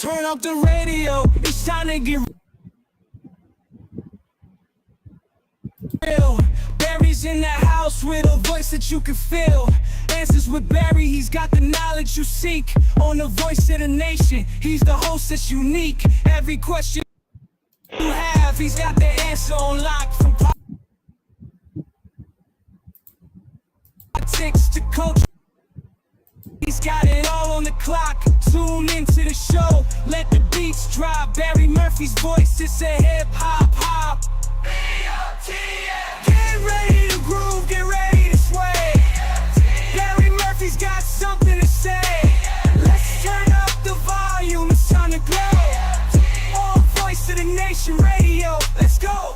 Turn up the radio, it's time to get real. Barry's in the house with a voice that you can feel. Answers with Barry, he's got the knowledge you seek. On the voice of the nation, he's the host that's unique. Every question you have, he's got the answer on lock. From politics to culture, he's got it all on the clock. Tune into the show, let the beats drop. Barry Murphy's voice, it's a hip-hop hop. Get ready to groove, get ready to sway. Barry Murphy's got something to say. Let's turn up the volume, it's time to glow. On Voice of the Nation Radio, let's go.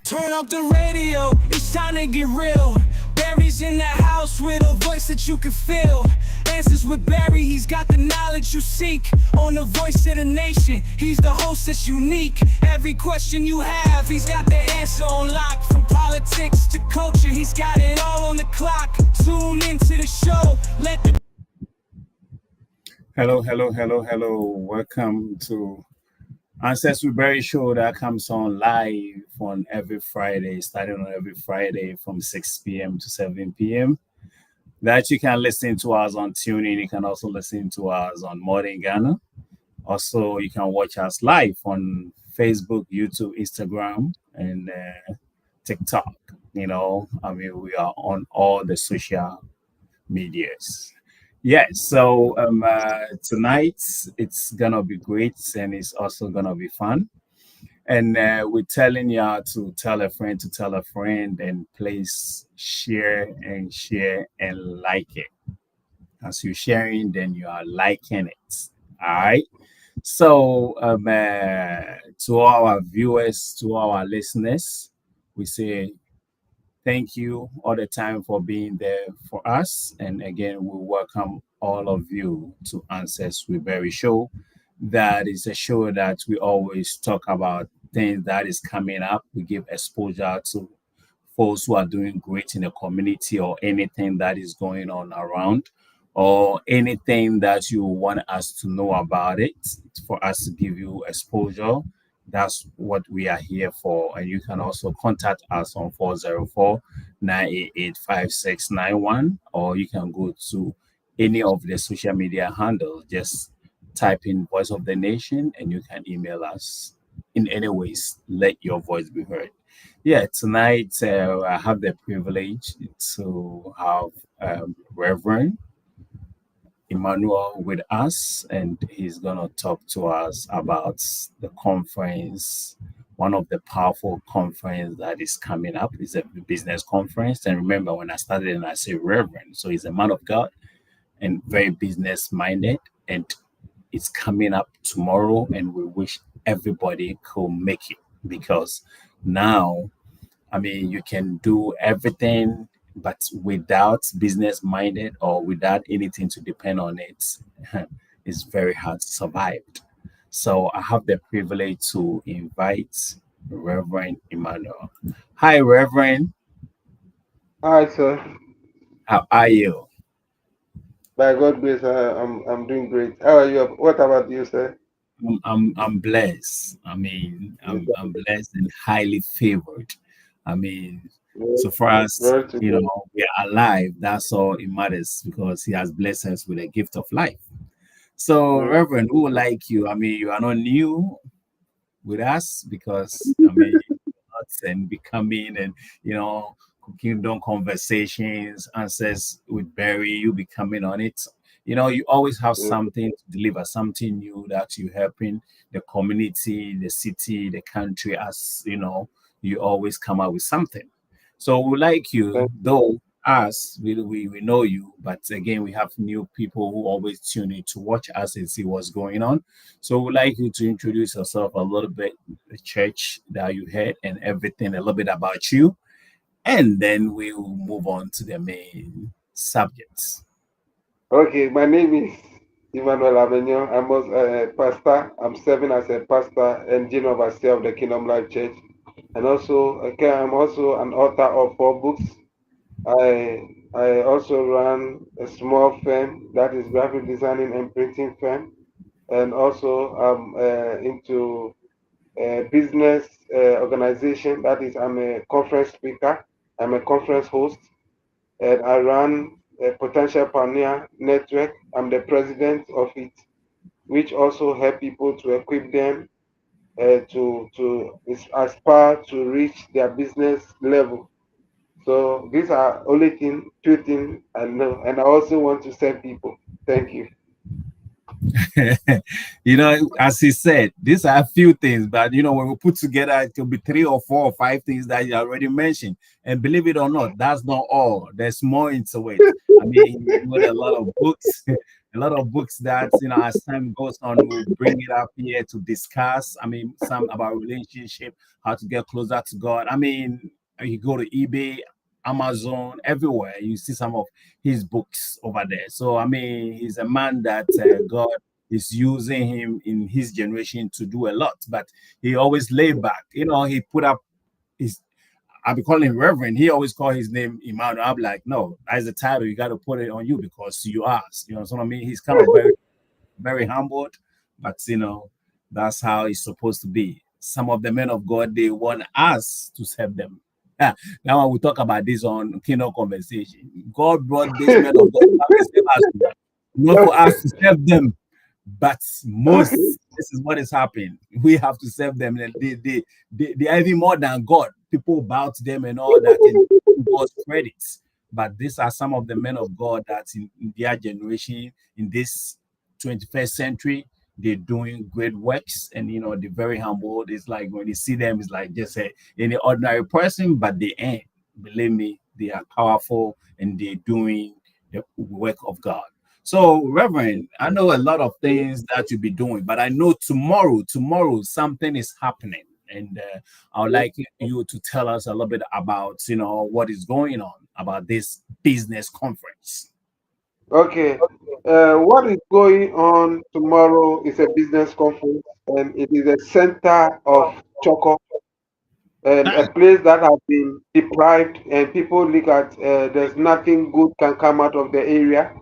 Turn up the radio, it's time to get real. Barry's in the house with a voice that you can feel. Answers with Barry, he's got the knowledge you seek. On the Voice of the Nation, he's the host that's unique. Every question you have, he's got the answer on lock. From politics to culture, he's got it all on the clock. Tune into the show, let the... Hello. Welcome to Ancestry Berry Show that comes on live on every Friday, starting on every Friday from 6 p.m. to 7 p.m. That you can listen to us on TuneIn. You can also listen to us on Modern Ghana. Also, you can watch us live on Facebook, YouTube, Instagram, and TikTok. We are on all the social medias. Yes, so tonight it's gonna be great and it's also gonna be fun. And we're telling y'all to tell a friend to tell a friend, and please share and like it. As you're sharing, then you are liking it. All right. So to all our viewers, to all our listeners, we say thank you all the time for being there for us. And again, we welcome all of you to Ancestry Berry Show. That is a show that we always talk about things that is coming up. We give exposure to folks who are doing great in the community, or anything that is going on around, or anything that you want us to know about it, for us to give you exposure. That's what we are here for. And you can also contact us on 404-988-5691, or you can go to any of the social media handles. Just type in Voice of the Nation and you can email us in any ways. Let your voice be heard. Yeah, tonight I have the privilege to have Reverend Emmanuel with us, and he's gonna talk to us about the conference, one of the powerful conference that is coming up. It's a business conference. And remember, when I started and I say Reverend, so he's a man of God and very business minded, and it's coming up tomorrow, and we wish everybody could make it, because now, you can do everything, but without business minded or without anything to depend on it, it's very hard to survive. So I have the privilege to invite Reverend Emmanuel. Hi, Reverend. Hi, sir. How are you? By God's grace, I'm doing great. How are you? What about you, sir? I'm blessed. I'm blessed and highly favored. So for us, we are alive. That's all it matters, because He has blessed us with a gift of life. So, Reverend, who would like you? You are not new with us, because and becoming and Kingdom Conversations, Answers with Barry, you be coming on it. You always have something to deliver, something new that you helping the community, the city, the country. As you always come out with something. So we like you, though us, we know you, but again, we have new people who always tune in to watch us and see what's going on. So we'd like you to introduce yourself a little bit, the church that you had and everything, a little bit about you, and then we will move on to the main subjects. Okay, my name is Emmanuel Avenio. I'm also a pastor. I'm serving as a pastor and general overseer of the Kingdom Life Church. And also, I'm also an author of 4 books. I also run a small firm that is graphic designing and printing firm, and also I'm into business organization. That is, I'm a conference speaker. I'm a conference host, and I run a potential pioneer network. I'm the president of it, which also help people to equip them to aspire to reach their business level. So these are only two things I know, and I also want to serve people. Thank you. You know, as he said, these are a few things, but you know, when we put together, it could be 3 or 4 or 5 things that you already mentioned. And believe it or not, that's not all. There's more into it. I mean, he wrote a lot of books, a lot of books that you know, as time goes on, we'll bring it up here to discuss. I mean, some about relationship, how to get closer to God. I mean, you go to eBay, Amazon, everywhere, you see some of his books over there. So I mean, he's a man that God is using him in his generation to do a lot, but he always lay back. You know, he put up his. I'll be calling him Reverend. He always call his name Emmanuel. I'm like, no, that's the title. You got to put it on you because you asked. You know what I mean? He's kind of very humbled, but you know, that's how it's supposed to be. Some of the men of God, they want us to serve them. Yeah. Now we talk about this on Kingdom Conversation. God brought these men of God to come and save us, not for us to serve them, but Okay. most this is what is happening. We have to serve them, and they are even more than God. People bow to them and all that, and God's credits. But these are some of the men of God that in their generation, in this 21st century, they're doing great works, and you know, they're very humble. It's like when you see them, it's like just any ordinary person, but they ain't. Believe me, they are powerful and they're doing the work of God. So, Reverend, I know a lot of things that you'll be doing, but I know tomorrow something is happening, and I would like you to tell us a little bit about, you know, what is going on about this business conference. Okay. What is going on tomorrow is a business conference, and it is a center of Choco, and a Ah, place that has been deprived, and people look at there's nothing good can come out of the area,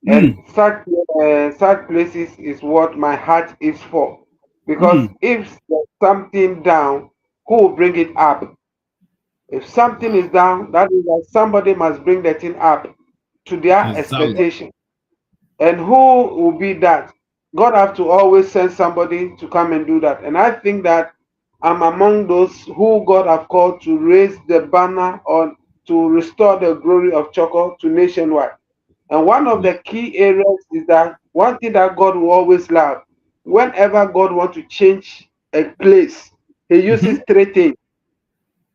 and mm, such places is what my heart is for, because mm. if there's something down, who will bring it up? If something is Wow, down, that is that somebody must bring the thing up to their exactly. expectation. And who will be that? God have to always send somebody to come and do that. And I think that I'm among those who God have called to raise the banner on to restore the glory of Choco to nationwide. And one of the key areas is that one thing that God will always love, whenever God wants to change a place, He Mhm, uses three things.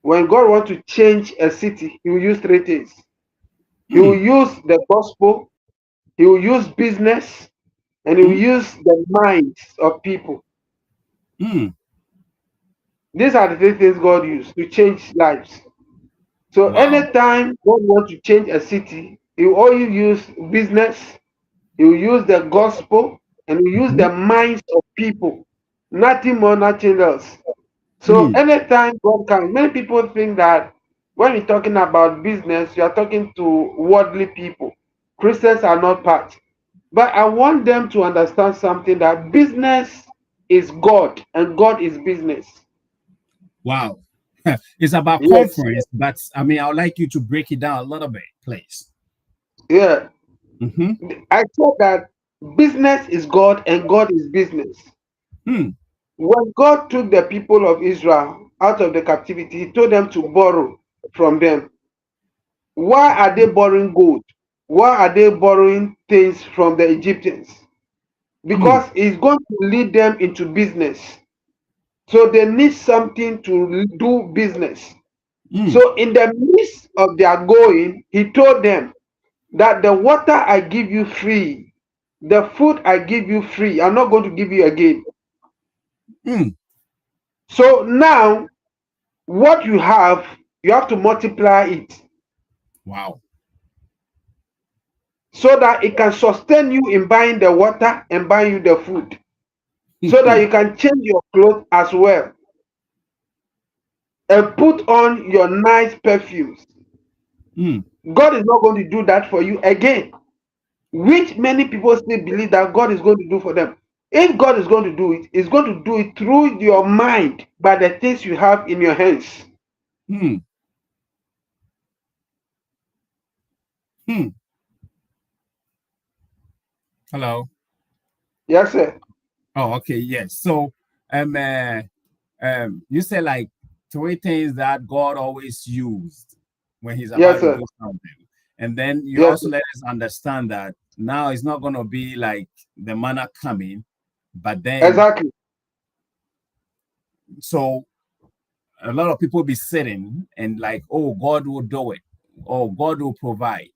When God wants to change a city, He will use three things. He will mm, use the gospel, He will use business, and He will mm, use the minds of people. mm. These are the three things God used to change lives. So Wow. anytime God wants to change a city, He will always use business, He will use the gospel, and He will use the Mhm, minds of people. Nothing more, nothing else. So mm. anytime God comes, many people think that when you're talking about business, you are talking to worldly people. Christians are not part. But I want them to understand something, that business is God and God is business. Wow. It's about Yes. conference, but I mean, I would like you to break it down a little bit, please. Yeah. Mm-hmm. I said that business is God and God is business. Mm, When God took the people of Israel out of the captivity, He told them to borrow from them. Why are they borrowing gold? Why are they borrowing things from the Egyptians? mm, Because it's going to lead them into business. So they need something to do business. mm, So in the midst of their going, He told them that the water I give you free, the food I give you free, I'm not going to give you again. mm. So now, what you have to multiply it Wow. so that it can sustain you in buying the water and buying you the food, so that you can change your clothes as well and put on your nice perfumes. Mm, God is not going to do that for you again, which many people still believe that God is going to do for them. If God is going to do it, He's going to do it through your mind by the things you have in your hands. Hmm. Hmm. Hello. Yes, sir. Oh, okay. Yes. So, um, uh, you said like three things that God always used when He's about Yes, to sir. do something, and then you Yes, also let us understand that now it's not going to be like the manna coming, but then exactly. so a lot of people be sitting and like, oh, God will do it, oh, God will provide,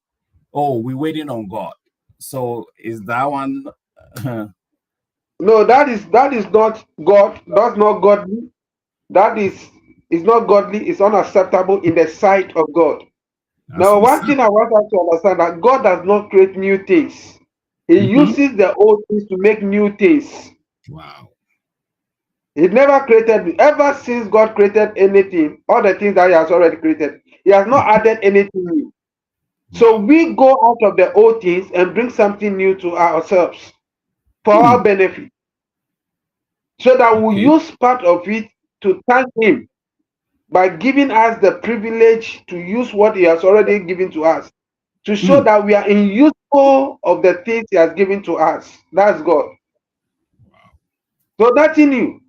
oh, we're waiting on God. So is that one? No, that is not God. That's not godly. That is not godly. It's unacceptable in the sight of God. That's Now, what's one up. thing I want us to understand that God does not create new things. He Mhm. uses the old things to make new things. Wow. He never created, ever since God created anything, all the things that He has already created, He has not Mhm. added anything new. So Wow. we go out of the old things and bring something new to ourselves for Hmm. our benefit, so that we Okay. use part of it to thank Him by giving us the privilege to use what He has already given to us, to show Hmm. that we are in useful of the things He has given to us. That's God. So nothing new.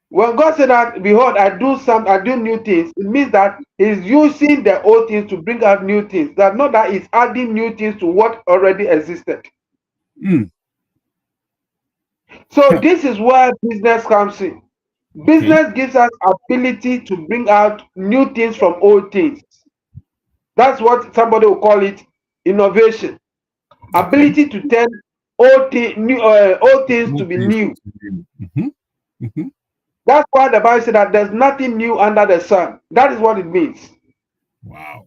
When God said that, behold, I do new things, it means that He's using the old things to bring out new things. That not that He's adding new things to what already existed. Hmm. So this is where business comes in. Okay. Business gives us ability to bring out new things from old things. That's what somebody will call it innovation. Okay. Ability to turn old things to be new. Mm-hmm. Mm-hmm. That's why the Bible said that there's nothing new under the sun. That is what it means. Wow.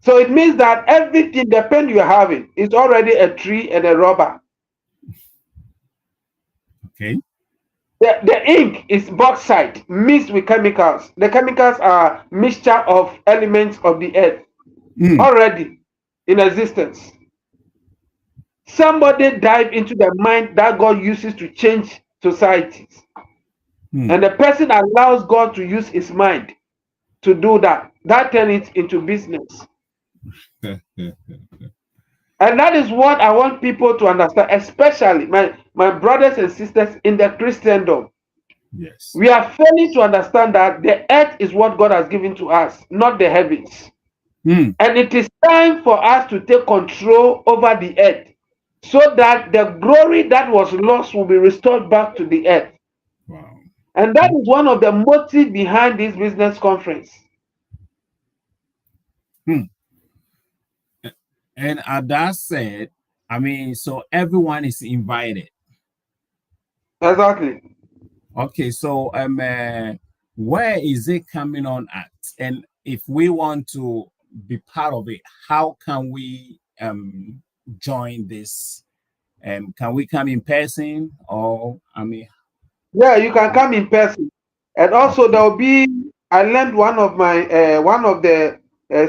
So it means that everything, the pen you're having, is already a tree and a rubber. Okay. The ink is bauxite mixed with chemicals. The chemicals are mixture of elements of the earth Mm. already in existence. Somebody dive into the mind that God uses to change societies. Mm. And the person allows God to use his mind to do that. That turns it into business. And that is what I want people to understand, especially my brothers and sisters in the Christendom. Yes. We are failing to understand that the earth is what God has given to us, not the heavens. Mm. And it is time for us to take control over the earth so that the glory that was lost will be restored back to the earth. Wow. And that is one of the motives behind this business conference. Mm. And that said, I mean, so everyone is invited. Exactly. Okay, so where is it coming on at? And if we want to be part of it, how can we join this? Can we come in person or I mean, Yeah, you can come in person. And also there okay. will be, I learned one of the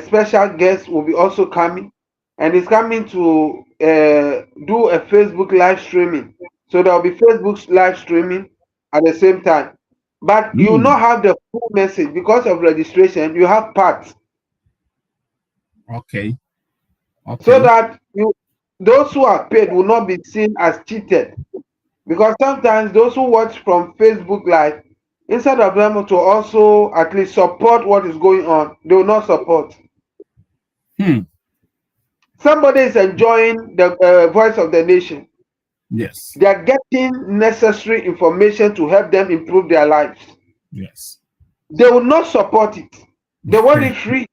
special guests will be also coming, and he's coming to do a Facebook live streaming. So there will be Facebook live streaming at the same time. But you will Mm. not have the full message because of registration. You have parts Okay. so Okay. that those who are paid will not be seen as cheated. Because sometimes those who watch from Facebook Live, instead of them to also at least support what is going on, they will not support. Hmm. Somebody is enjoying the voice of the nation. Yes. They are getting necessary information to help them improve their lives. Yes. They will not support it. They want it free.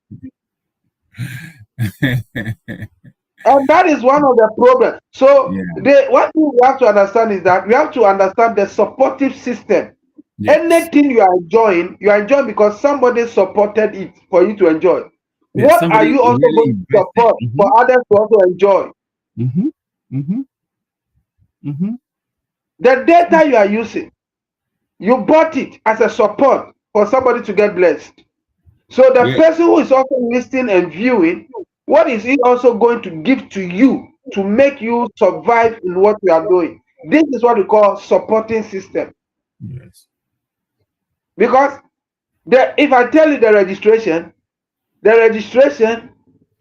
And that is one of the problems. So Yeah. what we have to understand is that we have to understand the supportive system. Yes. Anything you are enjoying because somebody supported it for you to enjoy. Yes. What are Somebody you also really going to invested. support Mm-hmm. for others to also enjoy? Mm-hmm. Mm-hmm. Mm-hmm. The data you are using, you bought it as a support for somebody to get blessed. So the Yeah. person who is also listening and viewing, what is he also going to give to you to make you survive in what you are doing? This is what we call supporting system. Yes. Because if I tell you the registration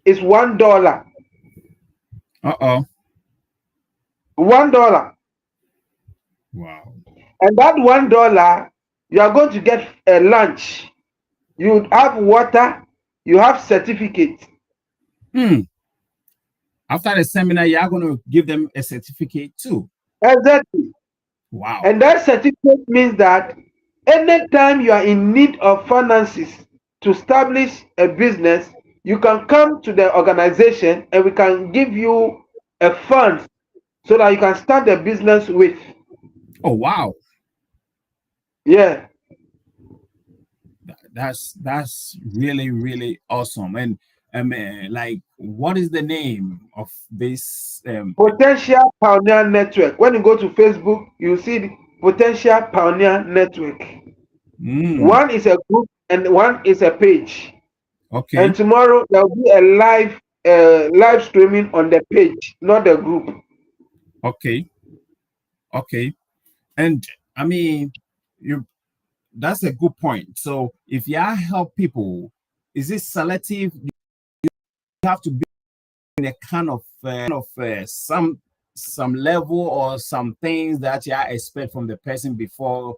is $1. Uh-oh. $1. Wow. And that $1, you are going to get a lunch. You have water, you have certificate. Hmm. After the seminar, you are going to give them a certificate too. Exactly. Wow. And that certificate means that anytime you are in need of finances to establish a business, you can come to the organization and we can give you a fund so that you can start the business with. Oh, wow. Yeah. That's really, really awesome. And like, what is the name of this? Potential Pioneer Network. When you go to Facebook, you see the Potential Pioneer Network. Mm, One is a group and one is a page. And okay. tomorrow there will be a live streaming on the page, not the group. Okay. Okay. And I mean, you that's a good point. So if you help people, is it selective? You have to be in a kind of some level or some things that you expect from the person before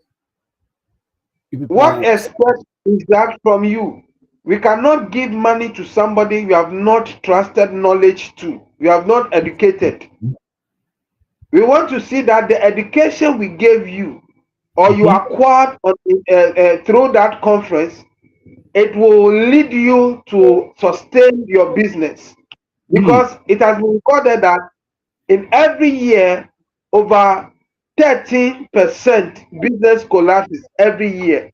What people. expect is that from you? We cannot give money to somebody we have not trusted knowledge to. We have not educated. We want to see that the education we gave you or you Mhm. acquired through that conference, it will lead you to sustain your business. Mm. Because it has been recorded that in every year, over 13% business collapses every year.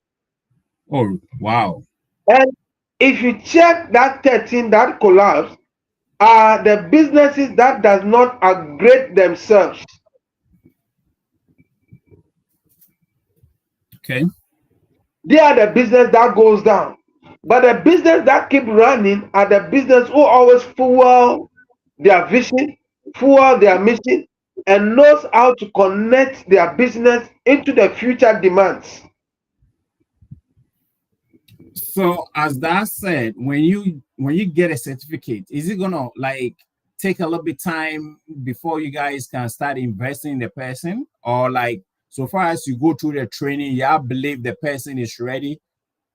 Oh, wow. And if you check that 13 that collapse, are the businesses that does not upgrade themselves. Okay. They are the business that goes down. But the business that keep running are the business who always fuel their vision, fuel their mission, and knows how to connect their business into the future demands. So as that said, when you get a certificate, is it gonna like take a little bit time before you guys can start investing in the person, or like so far as you go through the training, you believe the person is ready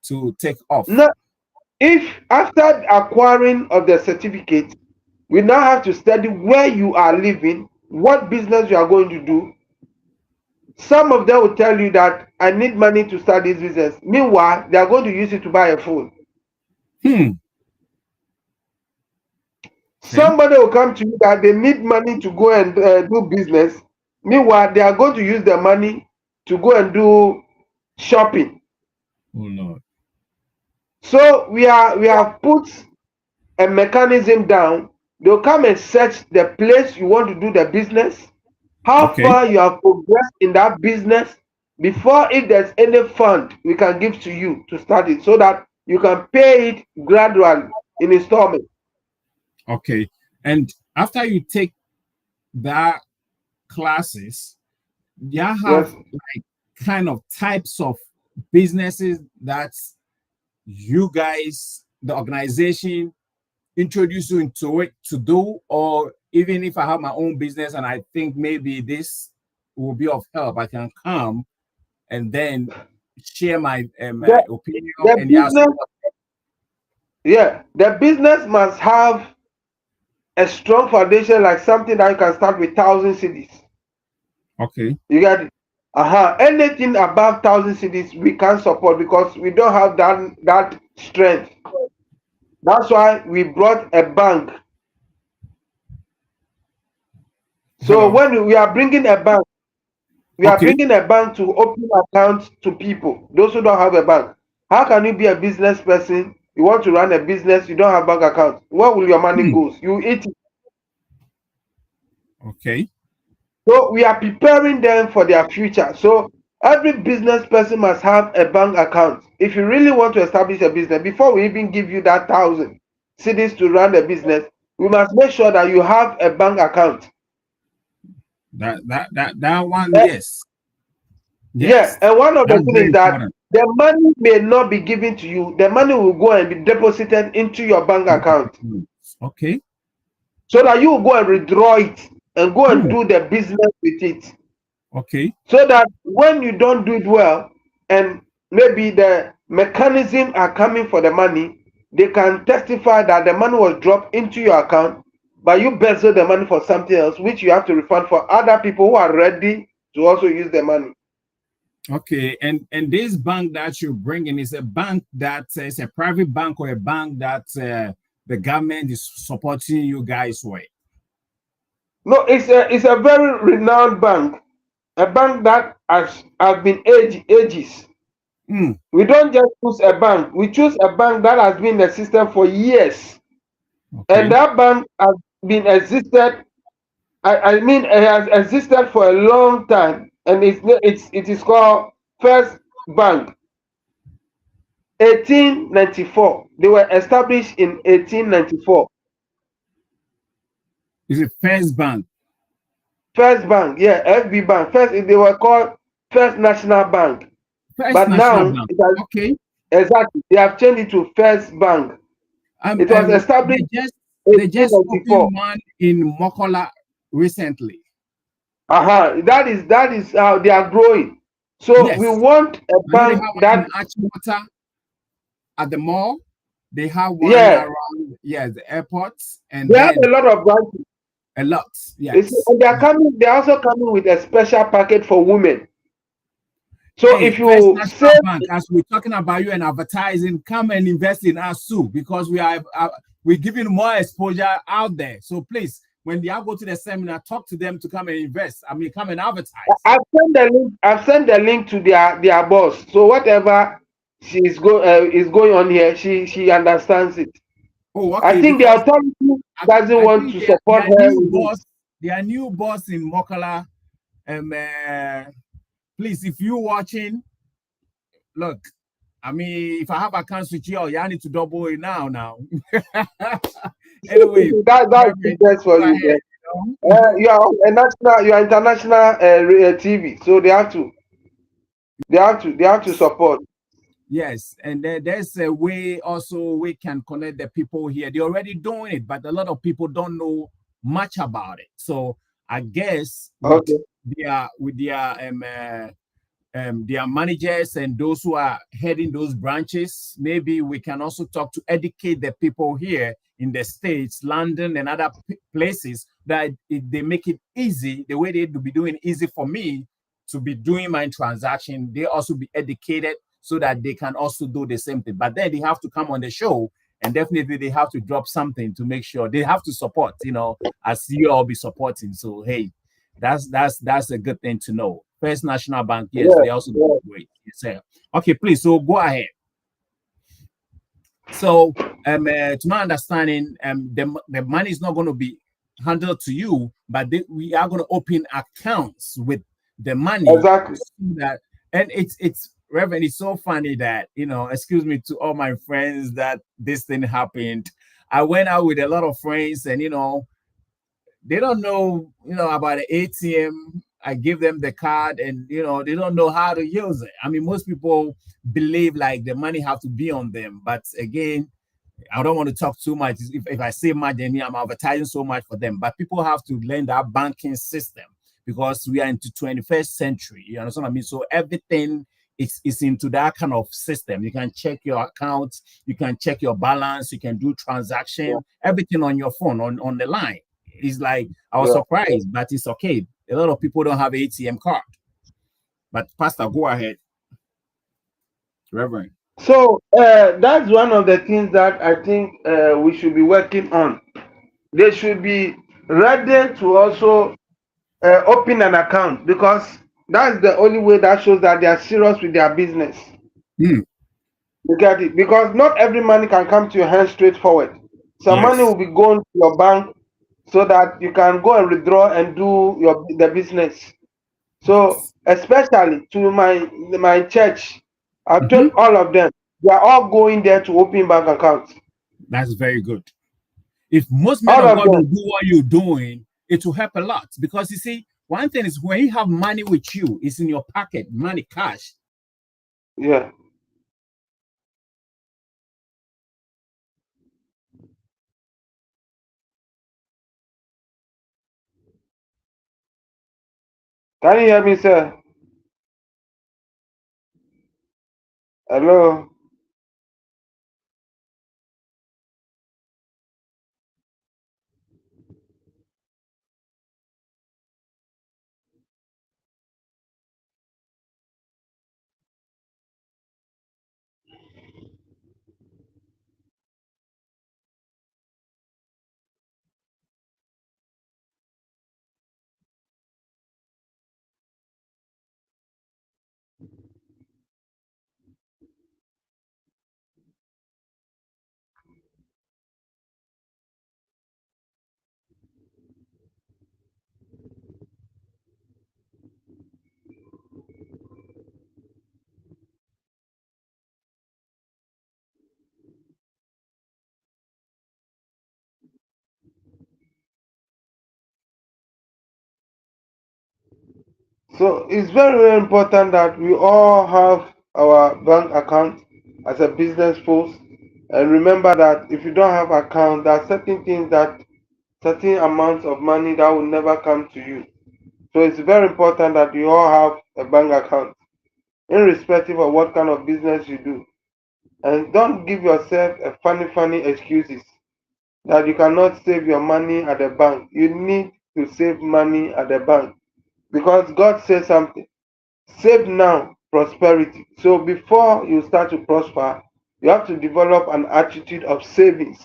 to take off? Now, if after acquiring of the certificate, we now have to study where you are living, what business you are going to do. Some of them will tell you that I need money to start this business. Meanwhile, they are going to use it to buy a phone. Hmm. Okay. Somebody will come to you that they need money to go and do business. Meanwhile, they are going to use the money to go and do shopping. Oh Lord. So we have put a mechanism down. They'll come and search the place you want to do the business, how Okay. far you have progressed in that business before, if there's any fund we can give to you to start it so that you can pay it gradually in installment. Okay. And after you take that classes, you have Yes. like kind of types of businesses that you guys, the organization, introduce you into it to do, or even if I have my own business and I think maybe this will be of help, I can come and then share my The, opinion the and yeah. business, yeah, the business must have a strong foundation, like something that you can start with 1,000 cities. Okay. You get it? Anything above 1,000 cities we can't support because we don't have that strength. That's why we brought a bank. So Hello. when we are bringing a bank, we are Okay. bringing a bank to open accounts to people, those who don't have a bank. How can you be a business person? You want to run a business, you don't have bank account. Where will your money Hmm. go? You eat it. Okay. So we are preparing them for their future. So Every business person must have a bank account. If you really want to establish a business, before we even give you that 1,000 cedis to run the business, we must make sure that you have a bank account. That one, Eh, yes. Yeah, Yes. and one of the That's things very is that important. the money may not be given to you. The money will go and be deposited into your bank account Okay. so that you will go and withdraw it and go and Hmm. do the business with it. Okay. So that when you don't do it well and maybe the mechanism are coming for the money, they can testify that the money was dropped into your account, but you embezzle the money for something else, which you have to refund for other people who are ready to also use the money. Okay. And this bank that you're bringing is a bank that is a private bank or a bank that the government is supporting you guys with. No, it's a very renowned bank, a bank that has been ages. Hmm. We don't just choose a bank, we choose a bank that has been in the system for years. And Okay. that bank has been existed. I mean, it has existed for a long time, and it is called First Bank. 1894. They were established in 1894. Is it First Bank? First Bank, yeah, FB Bank. First, they were called First National Bank, First but National now Bank. it has Okay. exactly they have changed it to First Bank. It was They established just opened 1894. one in Mokola recently. That is how they are growing. So we Yes. want a I know they have bank one in that, Achimota at the mall. They have one yeah, around, yeah, the airports, and they have then a lot of branches. a lot. You see, Yes. and they are coming. They are also coming with a special package for women. So Hey, if First you National save, Bank, as we're talking about you and advertising, come and invest in us too, because we're giving more exposure out there. So please, when they go to the seminar, talk to them to come and invest. I mean, come and advertise. I've sent the link. I've sent the link to their boss. So whatever is going on here, she understands it. Oh, I okay, think the because authority doesn't I want think to support their her new with it. boss, their new boss in Mokala, please, if you're watching, look, I mean, if I have accounts with you, you need to double it now. Anyway, That's the Reverend, best for go you. ahead. You are a national, you are international TV, so they have to support. Yes, and there's a way also we can connect the people here. They're already doing it, but a lot of people don't know much about it. So I guess Okay. their managers and those who are heading those branches, maybe we can also talk to educate the people here in the States, London, and other places that they make it easy, the way they be doing easy for me to be doing my transaction. They also be educated so that they can also do the same thing. But then they have to come on the show and definitely they have to drop something to make sure they have to support, as you all be supporting. So, hey, that's a good thing to know. First National Bank, yes, Yeah, they also do yeah. great. Yes, sir. Okay, please. So go ahead. So, to my understanding, the money is not going to be handled to you, but we are going to open accounts with the money Exactly. so that, and it's Reverend. It's so funny that excuse me to all my friends that this thing happened. I went out with a lot of friends, and they don't know, about the ATM. I give them the card and, they don't know how to use it. I mean, most people believe like the money have to be on them. But again, I don't want to talk too much. If I say much, then I'm advertising so much for them. But people have to learn that banking system because we are into 21st century. You understand what I mean? So everything is into that kind of system. You can check your accounts, you can check your balance, you can do Yeah, transaction, everything on your phone, on the line. It's like I was yeah. surprised, but it's okay. A lot of people don't have ATM card. But Pastor, go ahead, Reverend. So that's one of the things that I think we should be working on. They should be ready to also open an account because that's the only way that shows that they are serious with their business. Hmm. You get it? Because not every money can come to your hand straightforward. Some money Yes. will be going to your bank so that you can go and withdraw and do the business. So especially to my church. I've Mhm. told all of them, they are all going there to open bank accounts. That's very good. If most men All of of God will them. do what you're doing, it will help a lot. Because you see, one thing is when you have money with you, it's in your pocket, money, cash. Yeah. Can you hear me, sir? Hello. So it's very, very important that we all have our bank account as a business post. And remember that if you don't have account, there are certain things that certain amounts of money that will never come to you. So it's very important that you all have a bank account, irrespective of what kind of business you do. And don't give yourself a funny excuses that you cannot save your money at the bank. You need to save money at the bank because God says something. Save now, prosperity. So before you start to prosper, you have to develop an attitude of savings.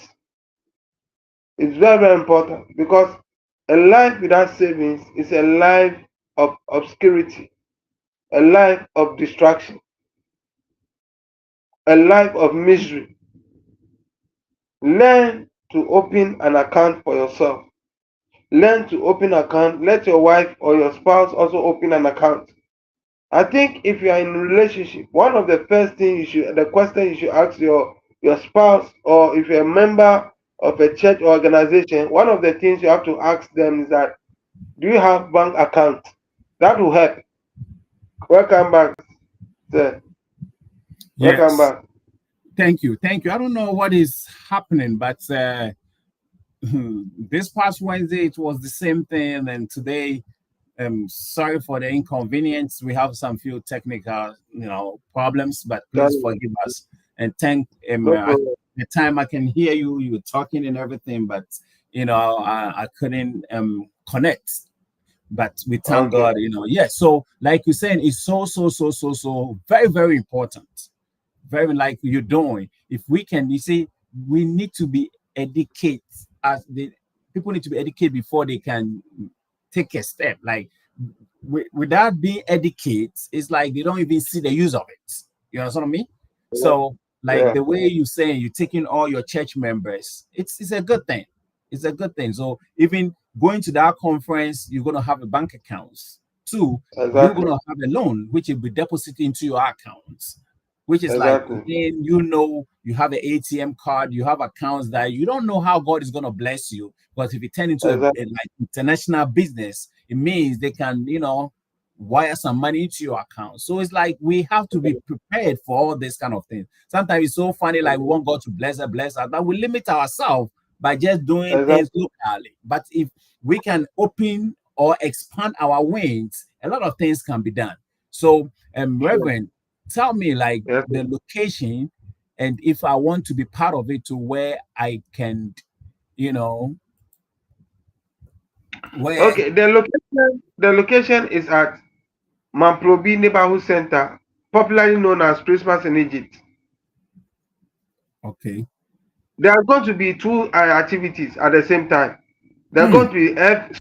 It's very, very important because a life without savings is a life of obscurity, a life of distraction, a life of misery. Learn to open an account for yourself. Learn to open an account. Let your wife or your spouse also open an account. I think if you are in a relationship, one of the first things the question you should ask your spouse, or if you're a member of a church or organization, one of the things you have to ask them is that, do you have bank account? That will help. Welcome back, sir. Welcome Yes. back. Thank you. Thank you. I don't know what is happening, but this past Wednesday it was the same thing, and today, sorry for the inconvenience. We have some few technical, problems, but please Charlie, forgive us and thank. no problem. The time I can hear you, you were talking and everything, but I couldn't connect. But we thank Okay, God, yes. So, like you're saying, it's so very, very important, very like you're doing. If we can, you see, we need to be educated as the people need to be educated before they can take a step. Like without being educated, it's like they don't even see the use of it. You understand what I mean? yeah, So, like yeah, the way you saying you're taking all your church members, it's a good thing. It's a good thing. So even going to that conference, you're gonna have a bank account. Two, you're exactly, gonna have a loan which will be deposited into your account, which is like exactly, then you have an ATM card, you have accounts that you don't know how God is gonna bless you. But if you turn into a exactly, like international business, it means they can wire some money into your account. So it's like we have to be prepared for all this kind of things. Sometimes it's so funny, like we want God to bless us, that we limit ourselves by just doing things exactly, locally. But if we can open or expand our wings, a lot of things can be done. So, sure, Reverend, tell me like yes. the location, and if I want to be part of it, to where I can, you know, where. Okay, the location is at Mamprobi Neighborhood Center, popularly known as Christmas in Egypt. Okay. There are going to be two activities at the same time. There are Hmm. going to be F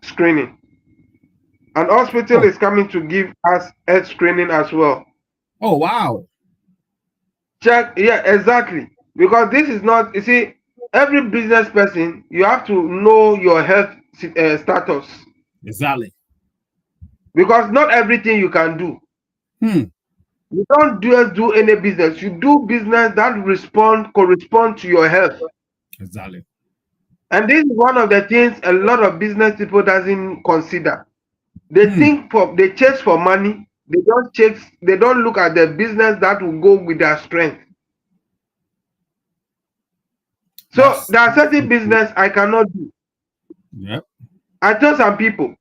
screening. An hospital Oh. is coming to give us health screening as well. Oh wow. Check, yeah, exactly. Because this is not, you see, every business person, you have to know your health status. Exactly. because not everything you can do. Hmm. You don't just do any business. You do business that correspond to your health. Exactly. And this is one of the things a lot of business people doesn't consider. They Hmm. they chase for money. They don't look at the business that will go with their strength. So That's there are certain business I cannot do. yep. I tell some people,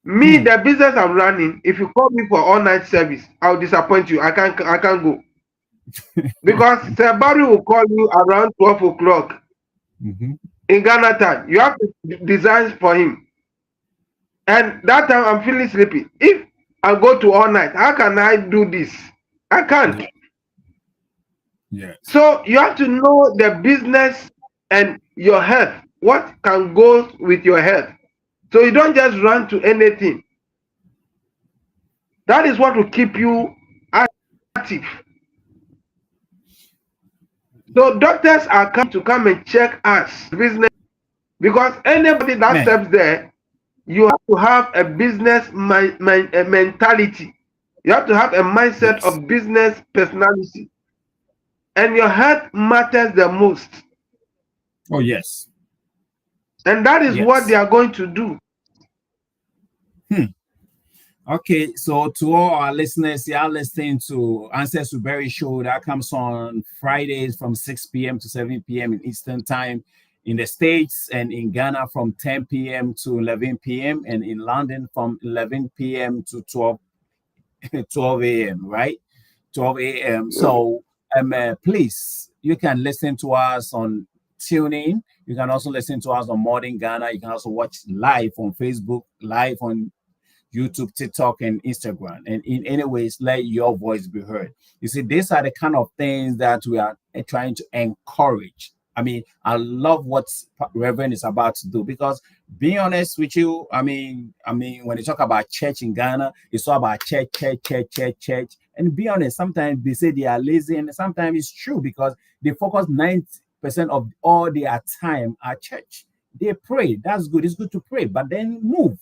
me, Hmm. the business I'm running, if you call me for all night service, I'll disappoint you. I can't go. Because Sir Barry will call you around 12 o'clock Mm-hmm. in Ghana time. You have to design for him. And that time I'm feeling sleepy. If I go to all night, how can I do this? I can't. Yep. Yes. So you have to know the business and your health. What can go with your health? So you don't just run to anything. That is what will keep you active. So doctors are coming to come and check us business because anybody that Man. steps there, you have to have a business mentality. You have to have a mindset Yes. of business personality, and your health matters the most. Oh yes. And that is what they Yes. are going to do. Hmm. Okay, so to all our listeners, you are listening to Answers to Berry Show that comes on Fridays from 6 p.m. to 7 p.m. in Eastern Time in the States, and in Ghana from 10 p.m. to 11 p.m. and in London from 11 p.m. to 12 a.m., right? 12 a.m. So please, you can listen to us on TuneIn. You can also listen to us on Modern Ghana. You can also watch live on Facebook, live on YouTube, TikTok, and Instagram. And in any ways, let your voice be heard. You see, these are the kind of things that we are trying to encourage. I mean, I love what Reverend is about to do because, being honest with you, when you talk about church in Ghana, it's all about church, church, church, church, church. And be honest, sometimes they say they are lazy, and sometimes it's true because they focus 90% of all their time at church. They pray. That's good. It's good to pray, but then move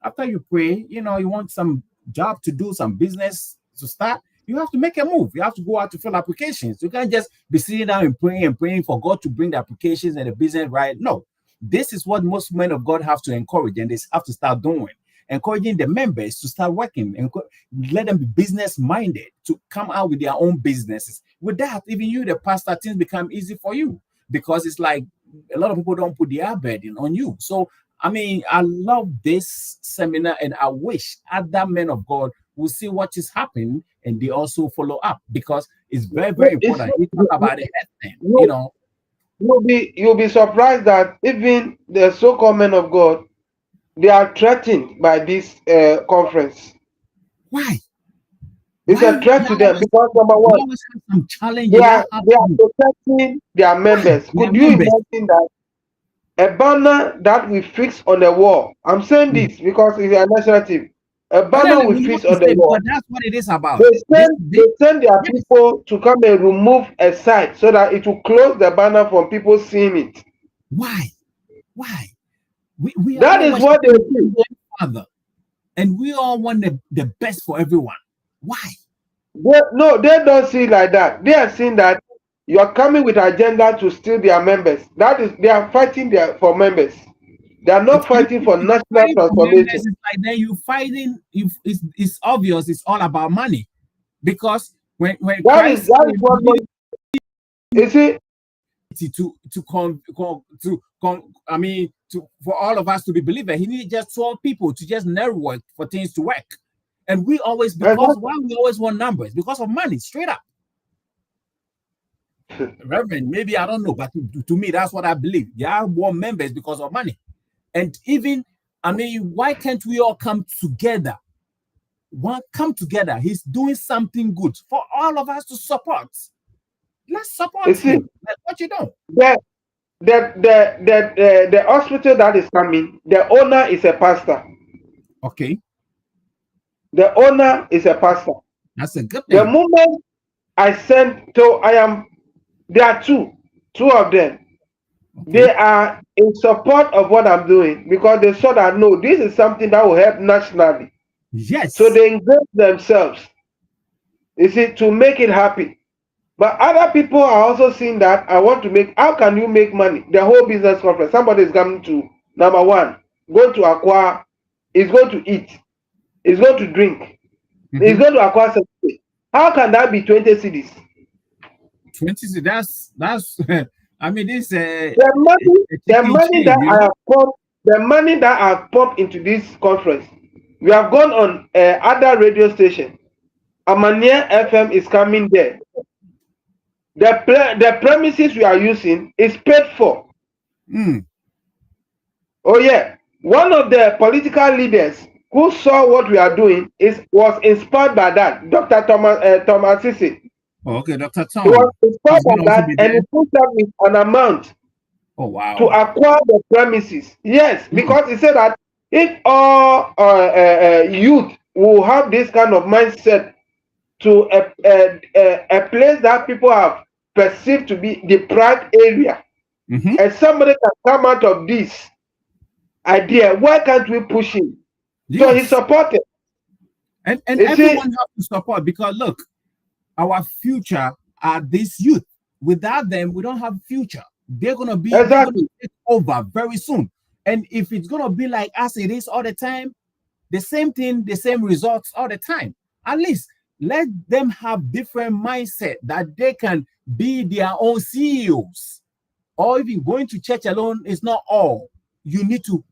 after you pray, you want some job to do, some business to start, you have to make a move. You have to go out to fill applications. You can't just be sitting down and praying for God to bring the applications and the business right. No, this is what most men of God have to encourage, and they have to start doing. Encouraging the members to start working and let them be business minded to come out with their own businesses. With that, even you, the pastor, things become easy for you because it's like a lot of people don't put their burden on you. So I love this seminar, and I wish other men of God will see what is happening and they also follow up because it's very, very It's, important. We talk about the health thing, you, you'll be surprised that even the so-called men of God, they are threatened by this conference. Why? It's Why a threat to them because number you one, always have some challenge and they are protecting their why? members. Their Could you members. imagine that a banner that we fix on the wall? I'm saying Mhm. this because it's a national team. A banner we We know fix to on the say wall. because that's what it is about. They send their Yes. people to come and remove a site so that it will close the banner from people seeing it. Why? Why? We are That all is what they worshiping do. one Father, and we all want the best for everyone. Why? No, they don't see it like that. They are seeing that you are coming with agenda to steal their members. That is, they are fighting for members. They are not fighting for If you're national fighting for transformation. members, it's like then you fighting. If it's obvious, it's all about money. Because when Christ That is came, what he didn't you see. to for all of us to be believers, he needed just 12 people to just network for things to work. And we always, because why we always want numbers? Because of money, straight up. Reverend, maybe I don't know, but to me, that's what I believe. There are more members because of money. And even, why can't we all come together? Come together. He's doing something good for all of us to support. Let's You support see, him. That's what you do. the hospital that is coming, the owner is a pastor. Okay, The owner is a pastor. that's a good The thing. moment I sent, there are two of them. They Okay, are in support of what I'm doing because they saw that no, this is something that will help nationally. Yes. So they engage themselves, you see, to make it happy. But other people are also seeing that I want to make. How can you make money? The whole business conference. Somebody is coming to number one, go to Aqua, is going to eat, is going to drink, is going to acquire something. How can that be 20 cities? 20. That's. I mean, this The money that I have pumped, the money that I have pumped into this conference, we have gone on other radio station. Amania FM is coming there. The premises we are using is paid for. Oh yeah, one of the political leaders who saw what we are doing was inspired by that, Dr. Thomas Sisi. Oh, okay, Dr. Tom. He was inspired by that, and he put up with an amount. Oh wow! To acquire the premises, yes, because he said that if all youth will have this kind of mindset to a place that people have perceived to be deprived area, and somebody can come out of this idea, why can't we push him? Yes. So he supported. And everyone has to support, because look, our future are these youth. Without them, we don't have future. They're gonna take over very soon. And if it's gonna be like as it is all the time, the same thing, the same results all the time. At least let them have different mindset that they can be their own CEOs. Or even going to church alone is not all. You need to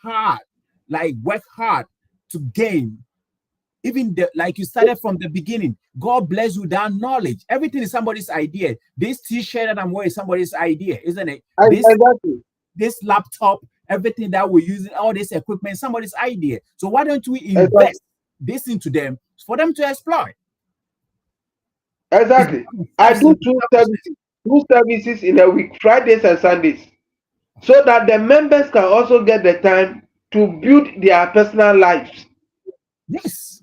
work hard to gain. Even like you started from the beginning, God bless you with that knowledge. Everything is somebody's idea. This t-shirt that I'm wearing is somebody's idea, isn't it? This laptop, everything that we're using, all this equipment, somebody's idea. So why don't we invest this into them for them to exploit? Exactly. I do two services in a week, Fridays and Sundays, so that the members can also get the time to build their personal lives. Yes.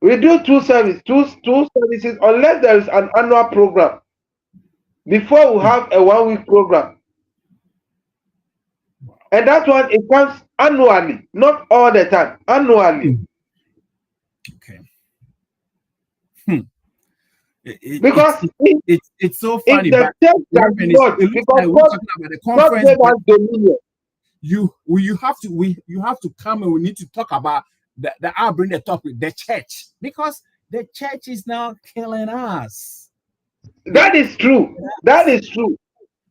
We do two services unless there is an annual program. Before we have a 1 week program. And that one, it comes annually, not all the time, annually. Okay. Because it's so funny. But God gave us dominion. You have to come, and we need to talk about I'll bring the topic, the church, because the church is now killing us. That is true. That is true.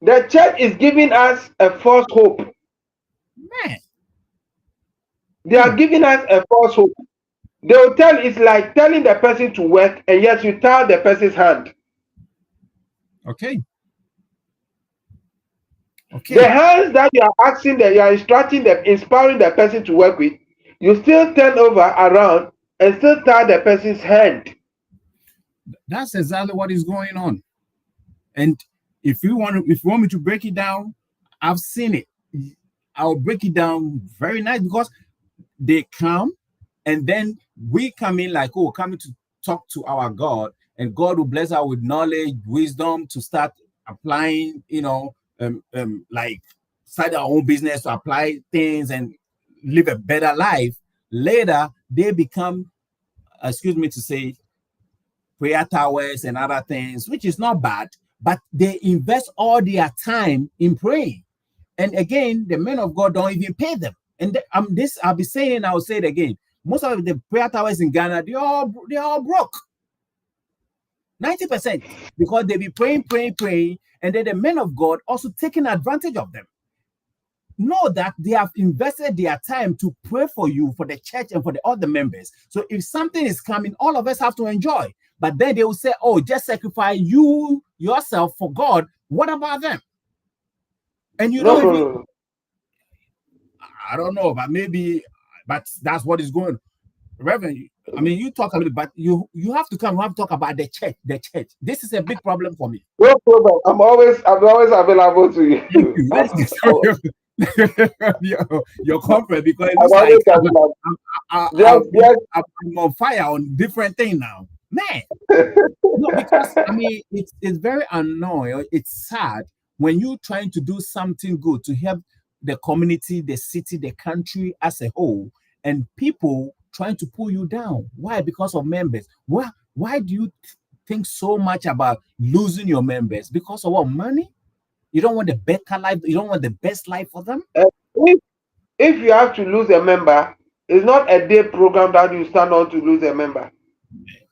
The church is giving us a false hope. Man. They are giving us a false hope. They will tell, it's like telling the person to work, and yet you tie the person's hand. Okay. The hands that you are asking them, you are instructing them, inspiring the person to work with, you still turn over around and still tie the person's hand. That's exactly what is going on. And if you want me to break it down, I've seen it. I'll break it down very nice, because they come and then we come in like, coming to talk to our God, and God will bless us with knowledge, wisdom to start applying, like start our own business, to apply things and live a better life. Later, they become, excuse me to say, prayer towers and other things, which is not bad, but they invest all their time in praying. And again, the men of God don't even pay them. And this I'll be saying, I'll say it again. Most of the prayer towers in Ghana, they're all broke. 90%, because they be praying, and then the men of God also taking advantage of them. Know that they have invested their time to pray for you, for the church, and for the other members. So if something is coming, all of us have to enjoy. But then they will say, just sacrifice yourself for God. What about them? And you know, I don't know, but that's what is going on. Reverend, I mean, you talk a little, but you have to come. We have to talk about the church. The church. This is a big problem for me. No problem. I'm always available to you. Thank you. Let's get your comfort, because I'm on fire on different things now, man. No, because I mean, it's very annoying. It's sad when you're trying to do something good to help the community, the city, the country as a whole, and people trying to pull you down. Why? Because of members. Why do you think so much about losing your members? Because of what? Money? You don't want the better life, you don't want the best life for them? If you have to lose a member, it's not a day program that you stand on to lose a member.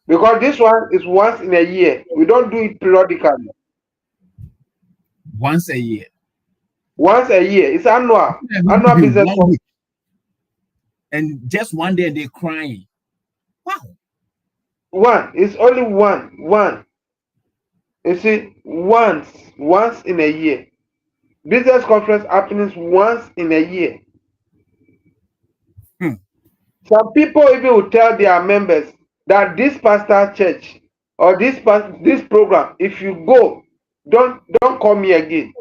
Because this one is once in a year. We don't do it periodically. Once a year. Once a year. It's annual. Annual business. And just one day they're crying. Wow. One. It's only one. You see, once in a year. Business conference happens once in a year. Some people even will tell their members that this pastor church or this program, if you go, don't call me again.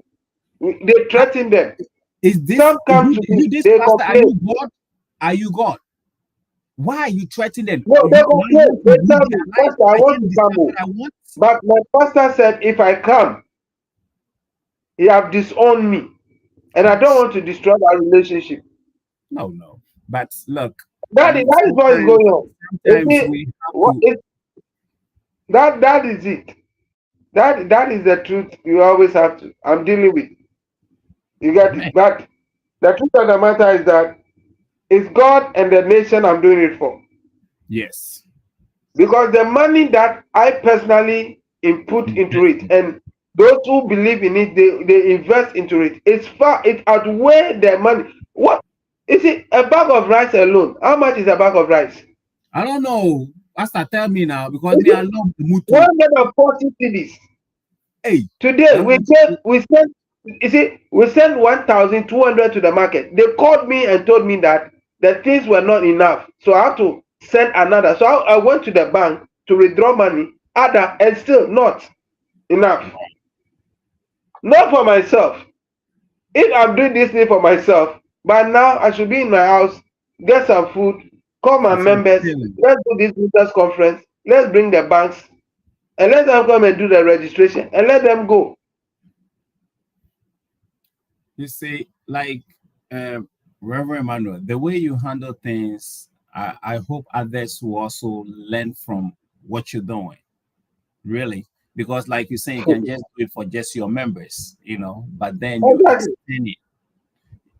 They threaten them. Some come to me, they complain. Are you God? Are you God? Why are you threatening them? No, they complain. They tell me, Pastor, I want to come. But my pastor said, if I come, he have disowned me. And I don't want to destroy our relationship. No. But look. That is what is going on. That is it. That is the truth you always have to. I'm dealing with. You got it. But the truth of the matter is that it's God and the nation I'm doing it for. Yes. Because the money that I personally input into it, and those who believe in it, they invest into it. It outweighs the money. What is it? A bag of rice alone? How much is a bag of rice? I don't know. Pastor, tell me now, because me, I love the mood. 140 CDs. Hey, today we sent 1,200 to the market. They called me and told me that the things were not enough, so I have to send another. So I went to the bank to withdraw money, and still not enough. Not for myself. If I'm doing this thing for myself, but now I should be in my house, get some food, call my members. Let's do this business conference. Let's bring the banks, and let them come and do the registration, and let them go. You see, like Reverend Emmanuel, the way you handle things, I hope others will also learn from what you're doing. Really. Because like you say, you can just do it for just your members, but then you extend it.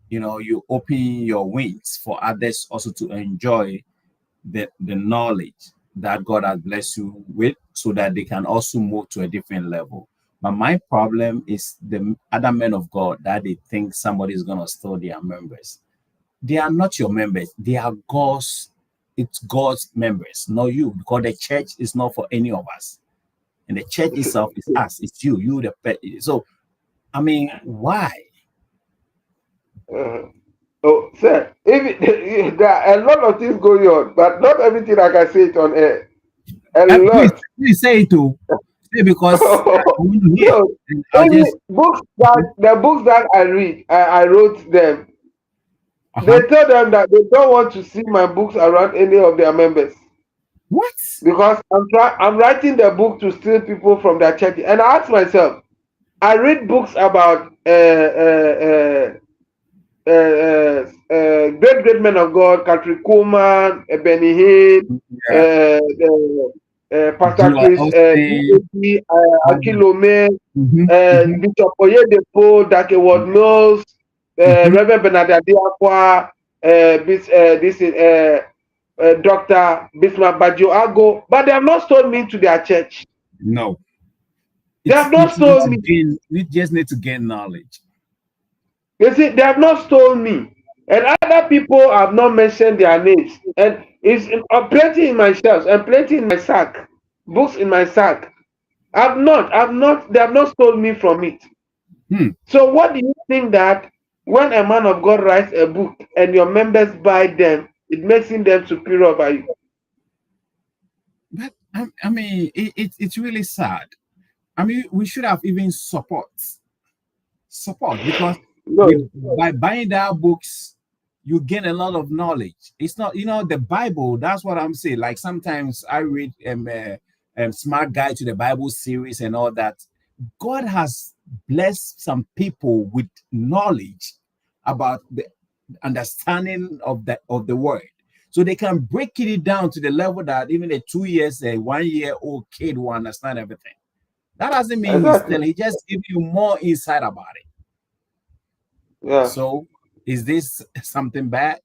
You open your wings for others also to enjoy the knowledge that God has blessed you with, so that they can also move to a different level. But my problem is the other men of God that they think somebody is going to steal their members. They are not your members. They are God's. It's God's members, not you, because the church is not for any of us. And the church itself is us. It's you. You the pet. So, I mean, why? Oh, sir, there are a lot of things going on, but not everything I can say it on air. Please say it too. Because the books that I read, I wrote them. They tell them that they don't want to see my books around any of their members. What? Because I'm writing the book to steal people from their church. And I ask myself, I read books about great men of God, Patrick Coleman, Benny Hinn, Pastor Chris, Akilome, Bishop Oyedepo, Dake Ward Mills, Reverend Bernard Diakwa, this is Dr. Bismarck Bajo-Ago, but they have not sold me to their church. No. They have not sold me. We just need to gain knowledge. You see, they have not stole me. And other people have not mentioned their names. And it's plenty in my shelves and plenty in my sack. Books in my sack. They have not stolen me from it. So what do you think that when a man of God writes a book and your members buy them, it makes them superior over you? But I mean, it's really sad. I mean, we should have even support because by buying their books, you gain a lot of knowledge. It's not, the Bible. That's what I'm saying. Like sometimes I read Smart Guide to the Bible series and all that. God has blessed some people with knowledge about the understanding of the word. So they can break it down to the level that even a 2 years, a 1 year old kid will understand everything. That doesn't mean he's Exactly. telling, he just gives you more insight about it. Yeah. So is this something bad?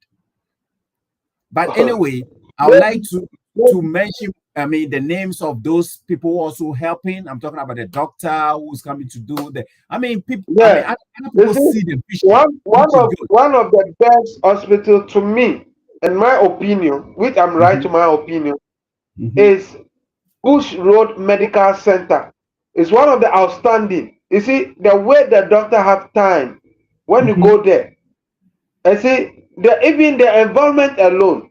But Maybe, anyway, I would like to maybe, mention, I mean, the names of those people also helping. I'm talking about the doctor who's coming to do the. I mean, people. I mean, yeah. other You people see, see the vision, which is good. one of the best hospital to me, in my opinion, which I'm right to Mhm, my opinion, mhm, is Bush Road Medical Center. It's one of the outstanding. You see, the way the doctor have time when you mhm. go there, and see, even the environment alone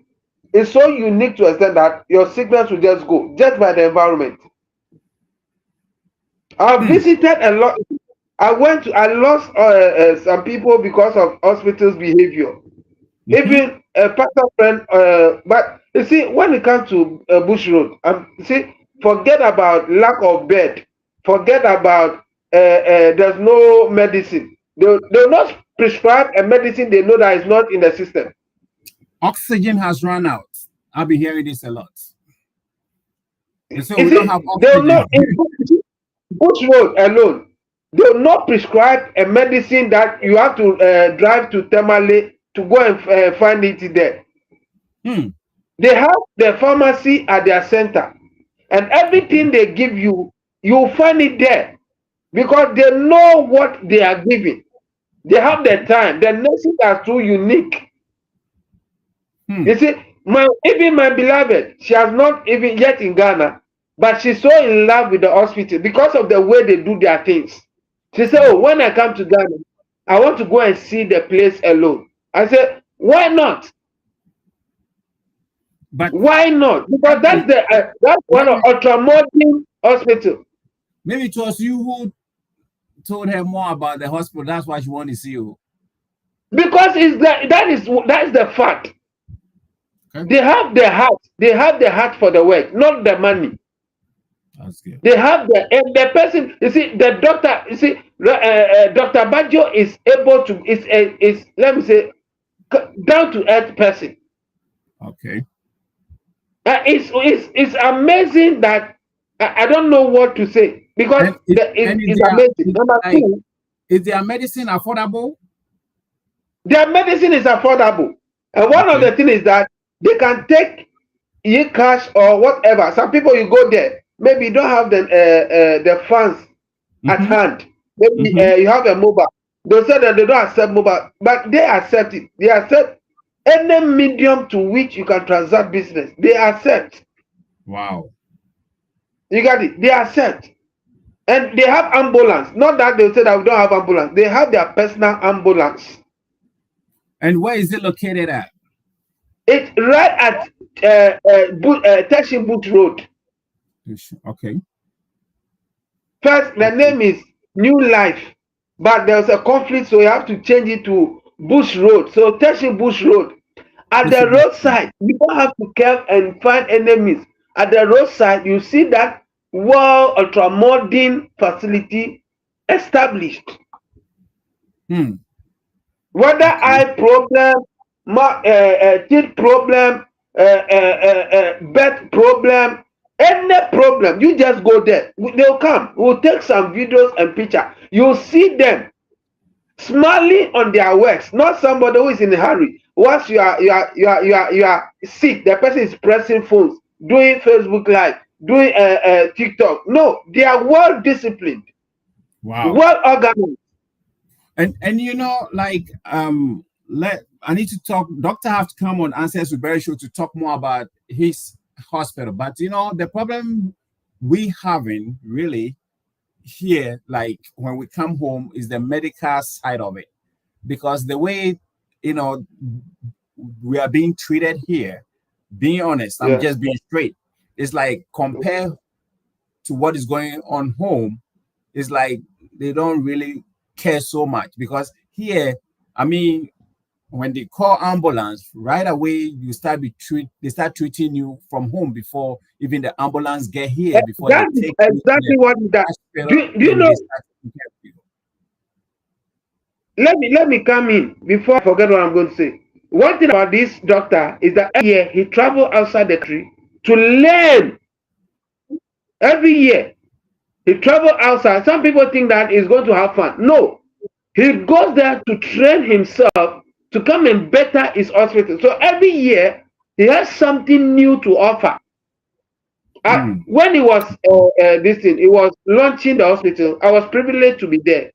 is so unique to extent that your sickness will just go just by the environment. I've Hmm, visited a lot. I lost some people because of hospital's behavior. mhm. Even a pastor friend, but you see, when it comes to Bush Road, see, forget about lack of bed, forget about there's no medicine. They'll not prescribe a medicine they know that is not in the system. Oxygen has run out. I've been hearing this a lot. They say You we don't have see, they'll oxygen. not in Bush Road alone. They'll not prescribe a medicine that you have to drive to Tamale to go and find it there. Hmm. They have the pharmacy at their center, and Okay. everything they give you, you'll find it there because they know what they are giving. They have Okay. the time. The nurses are too unique. Hmm. You see, even my beloved, she has not even yet in Ghana, but she's so in love with the hospital because of the way they do their things. She said, "Oh, Wow. when I come to Ghana, I want to go and see the place alone." I said, "Why not? But Why not? Because maybe, that's one of maybe, ultramodern hospital. maybe it was you who told her more about the hospital. That's why she wanted to see you. Because that is the fact. Okay. They have the heart. They have the heart for the work, not the money. That's good. They have the person. You see, the doctor. You see, Doctor Bajo is able to. Is let me say down to earth person. Okay. It's amazing that I don't know what to say because And is it's amazing. is Number like two, is their medicine affordable? their medicine is affordable, and one of Okay. the things is that they can take cash or whatever. Some people you go there, maybe you don't have the funds at Mm-hmm. hand. Maybe Mm-hmm. you have a mobile. They say that they don't accept mobile, but they accept it. They accept any medium to which you can transact business. They accept. Wow. You got it. They accept. And they have ambulance. Not that they say that we don't have ambulance. They have their personal ambulance. And where is it located at? It's right at Teshin Boot Road. Okay. First, the Okay. name is New Life, but there's a conflict, so you have to change it to Bush Road. So Teshin Bush Road. At the roadside, you don't have to care and find enemies. At the roadside, you see that world ultramodern facility established. Hmm. Whether Okay. eye problem, teeth problem, birth problem, any problem, you just go there. They'll come. We'll take some videos and picture. You'll see them smiling on their works, not somebody who is in a hurry. Once you are sick, the person is pressing phones, doing Facebook Live, doing TikTok. No, they are well disciplined, Wow. well organized. And like let I need to talk. Doctor have to come on Answers with Barry Show to talk more about his hospital. But the problem we having really here, like when we come home, is the medical side of it. Because the way you know we are being treated here, being honest, I'm Yeah. just being straight. It's like compared to what is going on home, it's like they don't really care so much because here, I mean, when they call ambulance, right away they start treating you from home before even the ambulance get here, before they That is take you to the exactly what is that. hospital, Do you then know? they start taking care of you. Let me come in before I forget what I'm going to say. One thing about this doctor is that every year he travels outside the country to learn. Every year he travels outside. Some people think that he's going to have fun. No, he goes there to train himself to come and better his hospital. So every year he has something new to offer. When he was he was launching the hospital, I was privileged to be there.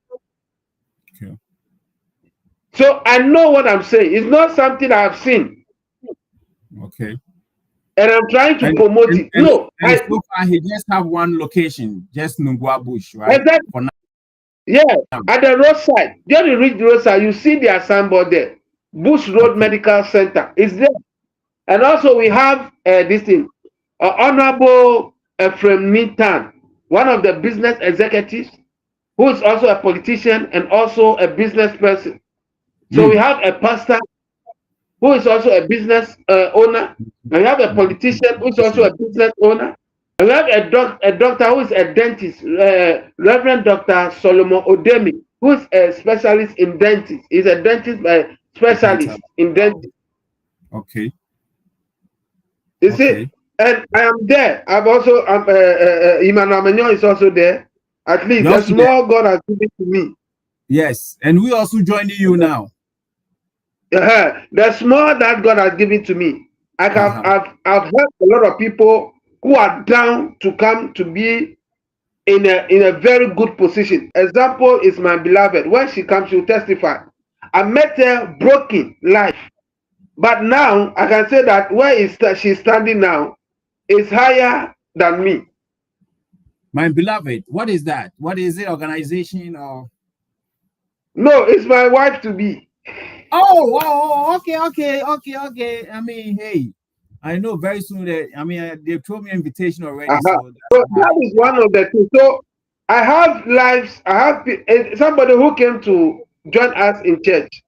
Okay. So I know what I'm saying. It's not something I've seen. Okay. And I'm trying to promote it. No. So far he just have one location, just Nungwa Bush, right? Exactly. For now. Yeah, at the roadside. Just you reach the roadside, you see their signboard there. Bush Road Medical Center is there. And also we have this thing. Honorable Ephraim Mintan, one of the business executives, who is also a politician and also a business person. So we have a pastor who is also a business owner. And we have a politician who is also a business owner. And we have a doctor who is a dentist, Reverend Dr. Solomon Odemi, who is a specialist in dentist. He's a dentist specialist in dentist. Okay. You see, and I am there. I've also Emmanuel Menyon is also there. At least the small God has given to me. Yes, and we also joining you now. The small that God has given to me. I've heard a lot of people who are down to come to be in a very good position. Example is my beloved. When she comes, she'll testify. I met her broken life, but now I can say that where she's standing now is higher than me. My beloved, what is that? What is it? Organization or? No, it's my wife to be. Okay. I mean, hey, I know very soon that they told me invitation already. So that is one of the things. So I have lives. I have somebody who came to join us in church,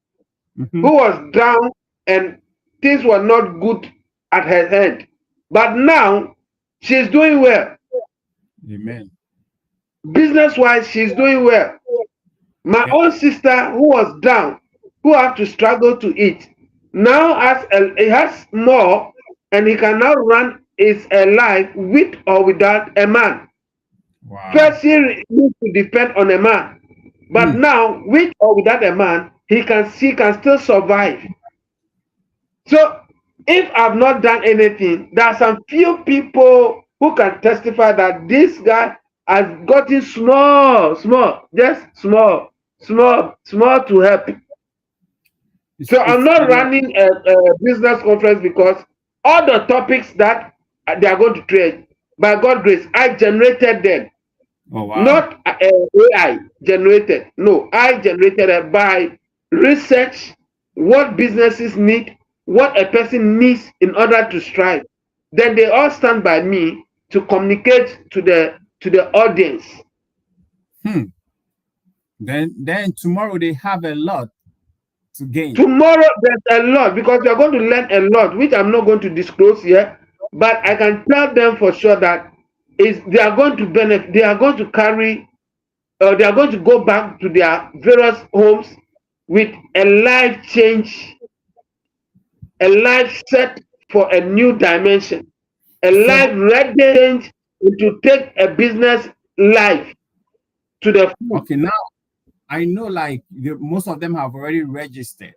who was down and things were not good at her end, but now she's doing well. Amen. Business-wise, she's doing well. My own sister who was down, who had to struggle to eat, now he has more, and he can now run his life with or without a man. Wow. First, he needs to depend on a man, but now, with or without a man, he can still survive. So, if I've not done anything, there are some few people who can testify that this guy has gotten small, just small to help. So I'm not running a business conference because all the topics that they are going to trade, by God's grace, I generated them. Oh, wow. Not AI generated. No, I generated it by research, what businesses need, what a person needs in order to strive. Then they all stand by me to communicate to the audience. Then tomorrow they have a lot to gain. Tomorrow there's a lot because we are going to learn a lot, which I'm not going to disclose here, but I can tell them for sure that they are going to benefit. They are going to carry. They are going to go back to their various homes with a life change, a life set for a new dimension, a life ready to take a business life to the full. Okay, now I know like most of them have already registered.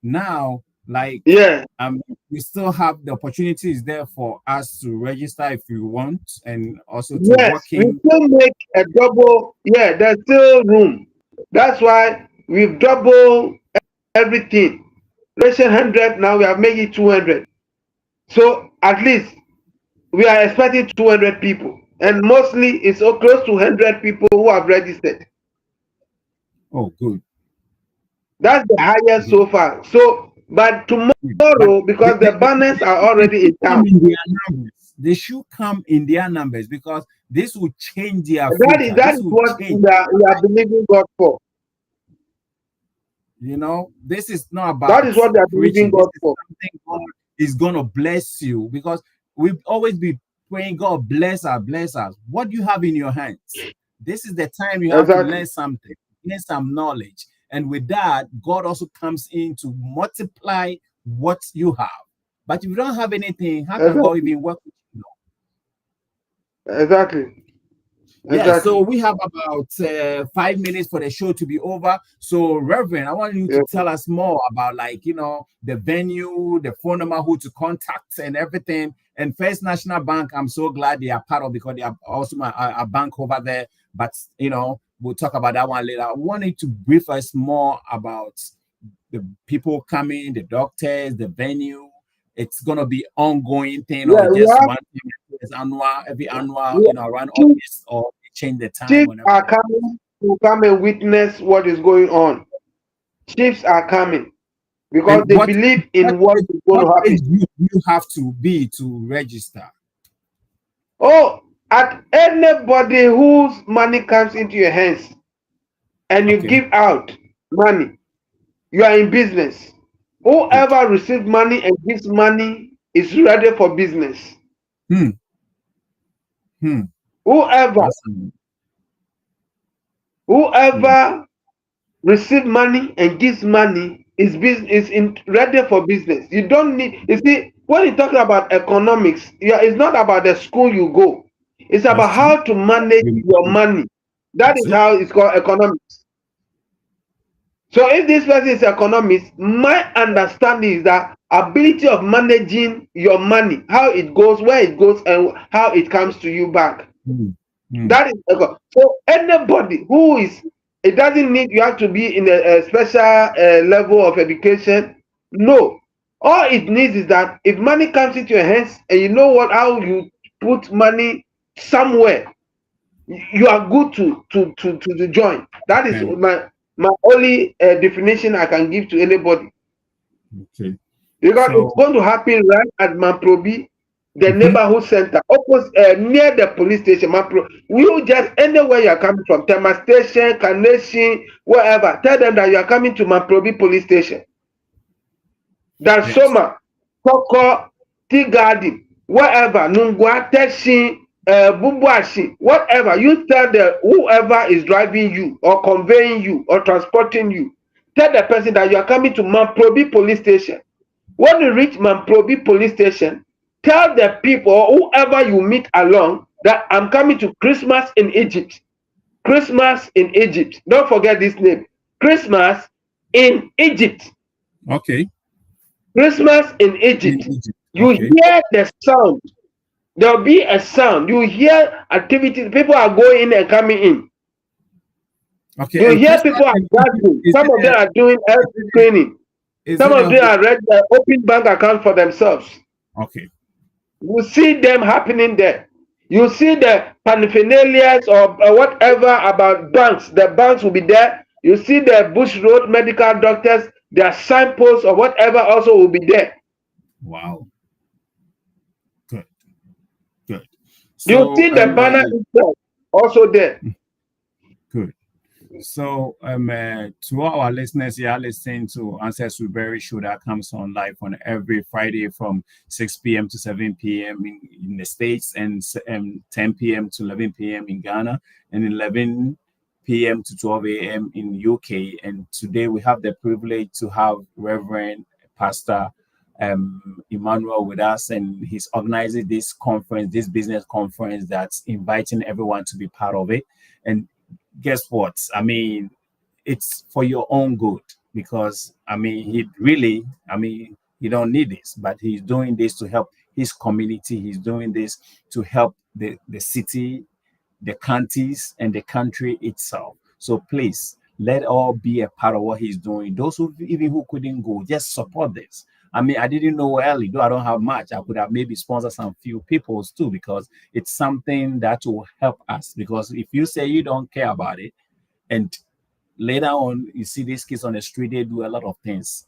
Now, like, we still have the opportunities there for us to register if you want, and also to work in. We still make a double. Yeah, there's still room. That's why we've doubled everything. Ratio 100, now we have made it 200. So at least we are expecting 200 people, and mostly it's close to 100 people who have registered. Oh, good. That's the highest so far. So, but tomorrow, because the banners are already in town, they should come in their numbers because this will change their future. That is what we are believing God for. You know, this is not about that is what we are believing God for. Something God is gonna bless you because we've always been praying, God bless us. What do you have in your hands? This is the time you have to learn something, gain some knowledge. And with that, God also comes in to multiply what you have. But if you don't have anything, how can God even work with you? Exactly. Yeah, so Exactly. we have about 5 minutes for the show to be over. So, Reverend, I want you to Yeah. tell us more about, like, the venue, the phone number, who to contact, and everything. And First National Bank, I'm so glad they are part of, because they are also a bank over there. But we'll talk about that one later. I wanted to brief us more about the people coming, the doctors, the venue. It's gonna be ongoing thing, Yeah, or we just have one thing, it's annual, every annual, we around chief, August, or they change the time chiefs and are everything. coming to come and witness what is going on. Chiefs are coming because And they what believe what in what age, is going what to happen. age you have to be to register? Oh, at anybody whose money comes into your hands and you Okay, give out money, you are in business. good. Whoever receives money and gives money is ready for business. Hmm. Hmm. Whoever That's hmm. whoever receives money and gives money is ready for business. You don't need. You see, when you talk about economics, yeah, it's not about the school you go. It's That's about true. how to manage your money. That That's is it. how it's called economics. So if this person is economist, my understanding is that ability of managing your money, how it goes, where it goes, and how it comes to you back. Hmm. Hmm. That is so anybody who is, it doesn't need you have to be in a special level of education. No, all it needs is that if money comes into your hands and you know what how you put money somewhere, you are good to join. That is Okay. my only definition I can give to anybody, Okay. because it's So, going to happen right at Mamprobi, the mhm, neighborhood center, opposite near the police station. Mampro, you just anywhere you are coming from, Tema Station, Carnation, wherever, tell them that you are coming to Mamprobi police station. yes. Dansoma, Koko, Tea Garden, wherever, Nungwa, Teshin, Bubuashi, whatever, you tell the whoever is driving you or conveying you or transporting you, tell the person that you are coming to Mamprobi police station. When you reach Mamprobi police station, tell the people or whoever you meet along that I'm coming to Christmas in Egypt. Christmas in Egypt. Don't forget this name. Christmas in Egypt. Okay. Christmas in In Egypt. Egypt. You Okay. hear the sound. There'll be a sound. You hear activities. People are going in and coming in. Okay. You And hear Christmas people are in Egypt, gathering. is Some it of them a are doing health is it screening. is Some it of a them are ready to open bank account for themselves. okay. You see them happening there. You see the paraphernalias or whatever about banks. The banks will be there. You see the Bush Road medical doctors, their signposts or whatever also will be there. Wow. Good. Good. You So see the banner itself also there. good. So, to all our listeners, you are listening to Ancestry Berry Show that comes on live on every Friday from 6 p.m. to 7 p.m. in the States, and 10 p.m. to 11 p.m. in Ghana, and 11 p.m. to 12 a.m. in UK. And today we have the privilege to have Reverend Pastor Emmanuel with us, and he's organizing this conference, this business conference, that's inviting everyone to be part of it. And guess what? I mean, it's for your own good, because I mean, he don't need this, but he's doing this to help his community. He's doing this to help the city, the counties, and the country itself. So please, let all be a part of what he's doing. Those who couldn't go, just support this. I mean, I didn't know early, though I don't have much. I could have maybe sponsored some few people's too, because it's something that will help us. Because if you say you don't care about it, and later on you see these kids on the street, they do a lot of things.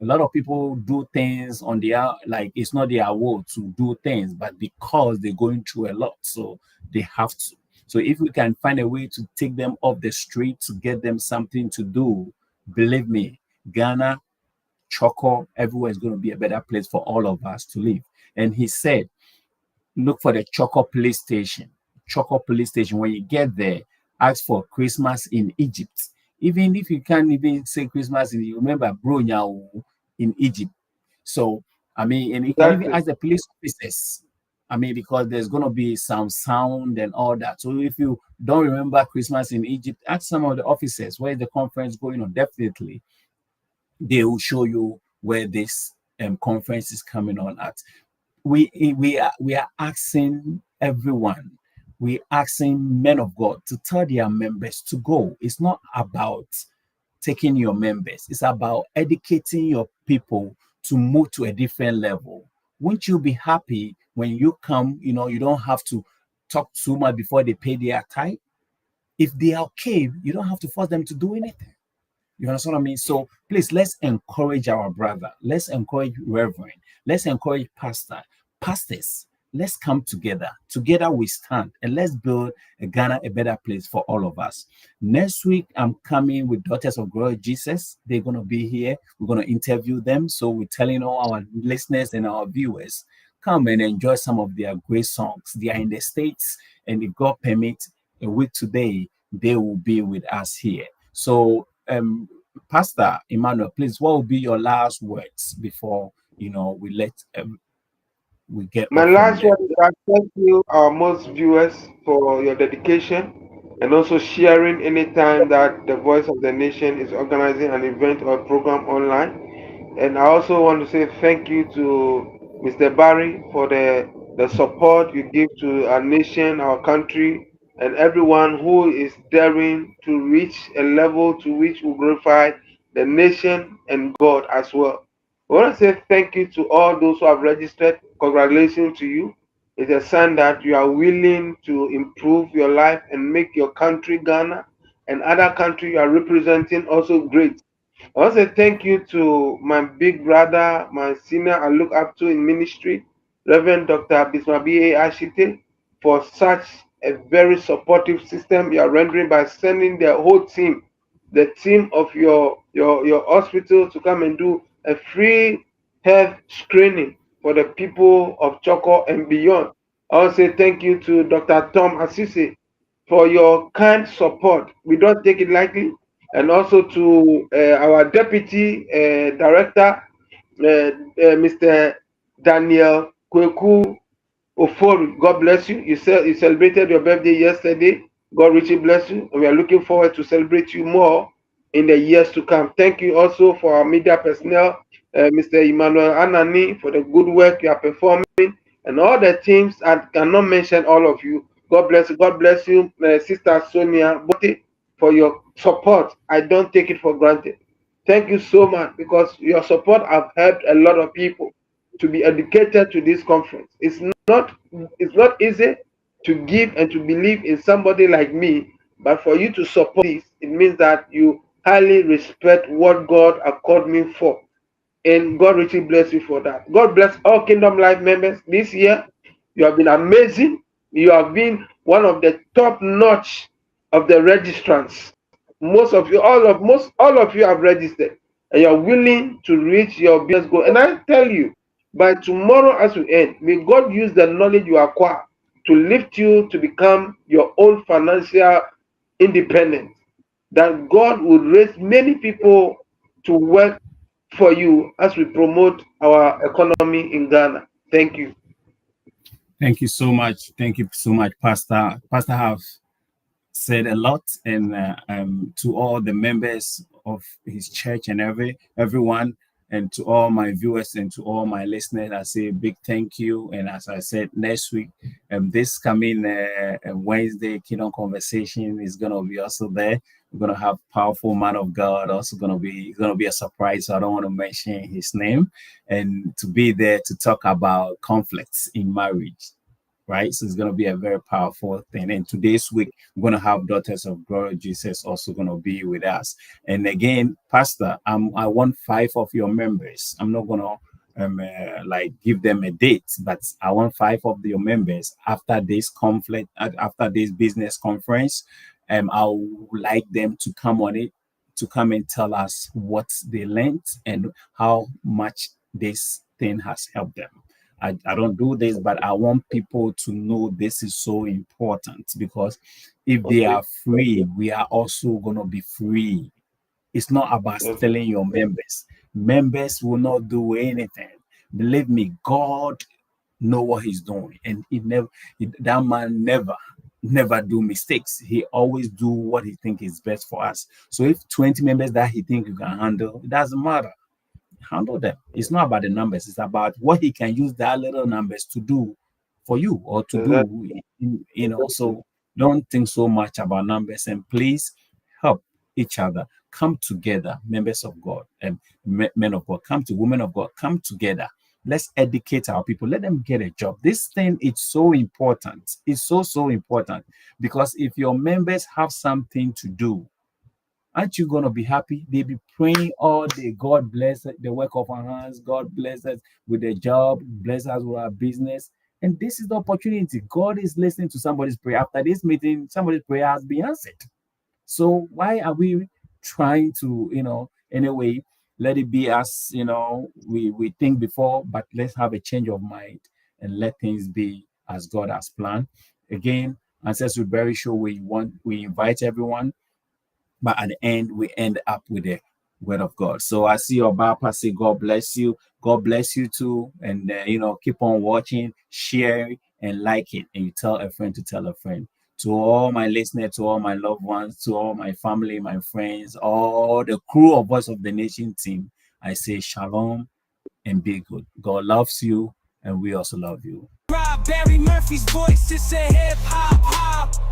A lot of people do things on their, like, it's not their will to do things, but because they're going through a lot, so they have to. So if we can find a way to take them off the street, to get them something to do, believe me, Ghana, Choco, everywhere is going to be a better place for all of us to live. And he said, look for the Choco police station. Choco police station. When you get there, ask for Christmas in Egypt. Even if you can't even say Christmas in, you remember Bro Nyao in Egypt. So, I mean, and you can even Exactly. ask the police officers. I mean, because there's going to be some sound and all that. So, if you don't remember Christmas in Egypt, ask some of the officers where is the conference going on. Definitely, they will show you where this conference is coming on at. We are asking everyone, we asking men of God to tell their members to go. It's not about taking your members, it's about educating your people to move to a different level. Won't you be happy when you come? You don't have to talk too much before they pay their tithe. If they are okay, you don't have to force them to do anything. You understand what I mean? So please, let's encourage our brother. Let's encourage Reverend. Let's encourage pastors. Let's come together. Together we stand, and let's build a Ghana a better place for all of us. Next week, I'm coming with Daughters of Glory Jesus. They're going to be here. We're going to interview them. So we're telling all our listeners and our viewers, come and enjoy some of their great songs. They are in the States, and if God permit, a week today, they will be with us here. So, Pastor Emmanuel, please, what will be your last words before we let we get My off from last there? word is that thank you, our most viewers, for your dedication and also sharing anytime that the Voice of the Nation is organizing an event or program online. And I also want to say thank you to Mr. Barry for the support you give to our nation, our country, and everyone who is daring to reach a level to which will glorify the nation and God as well. I want to say thank you to all those who have registered. Congratulations to you. It's a sign that you are willing to improve your life and make your country, Ghana, and other country you are representing also great. I want to say thank you to my big brother, my senior I look up to in ministry, Reverend Dr. Bismabi Ashite, for such a very supportive system you are rendering by sending the whole team, the team of your hospital to come and do a free health screening for the people of Choco and beyond. I want to say thank you to Dr. Tom Asisi for your kind support. We don't take it lightly. And also to our deputy director, Mr. Daniel Kweku Ofori. God bless you. You celebrated your birthday yesterday. God richly bless you. And we are looking forward to celebrate you more in the years to come. Thank you also for our media personnel, Mr. Emmanuel Anani, for the good work you are performing, and all the teams. I cannot mention all of you. God bless you. God bless you, Sister Sonia Bote, for your support. I don't take it for granted. Thank you so much because your support have helped a lot of people to be educated to this conference. Not it's not easy to give and to believe in somebody like me, but for you to support this, it means that you highly respect what God has called me for. And God richly bless you for that. God bless all Kingdom Life members this year. You have been amazing. You have been one of the top notch of the registrants. Most all of you have registered, and you are willing to reach your business goal. And I tell you, by tomorrow as we end, may God use the knowledge you acquire to lift you to become your own financial independence. That God will raise many people to work for you as we promote our economy in Ghana. Thank you. Thank you so much. Thank you so much, Pastor. Pastor have said a lot, and to all the members of his church and everyone, and to all my viewers and to all my listeners, I say a big thank you. And as I said, next week, this coming Wednesday, Kingdom Conversation is gonna be also there. We're gonna have powerful man of God. Also gonna be a surprise. So I don't want to mention his name, and to be there to talk about conflicts in marriage, right? So it's going to be a very powerful thing. And today's week, we're going to have Daughters of Glory Jesus also going to be with us. And again, Pastor, I want 5 of your members. I'm not going to like give them a date, but I want 5 of your members after this conflict, after this business conference. I would like them to come on it, to come and tell us what they learned and how much this thing has helped them. I don't do this, but I want people to know this is so important, because if they Okay. are free, we are also going to be free. It's not about Okay. stealing your members. Members will not do anything. Believe me, God know what he's doing, and that man never do mistakes. He always do what he think is best for us. So if 20 members that he think you can handle, it doesn't matter, handle them. It's not about the numbers, it's about what he can use that little numbers to do for you or to That, do, so don't think so much about numbers, and please help each other, come together, members of God and men of God, come to women of God, come together. Let's educate our people, let them get a job. This thing is so important, it's so important, because if your members have something to do, aren't you going to be happy? They be praying all day. God bless the work of our hands. God bless us with the job. Bless us with our business. And this is the opportunity. God is listening to somebody's prayer. After this meeting, somebody's prayer has been answered. So why are we trying to, anyway, let it be as, we think before, but let's have a change of mind and let things be as God has planned. Again, Ancestry Berry Show, we invite everyone, but at the end we end up with the word of God. So I see your Bapa say, God bless you. God bless you too. And keep on watching, share, and like it. And you tell a friend to tell a friend. To all my listeners, to all my loved ones, to all my family, my friends, all the crew of Voice of the Nation team, I say shalom and be good. God loves you, and we also love you. Rob Barry Murphy's voice, it's a hip hop hop.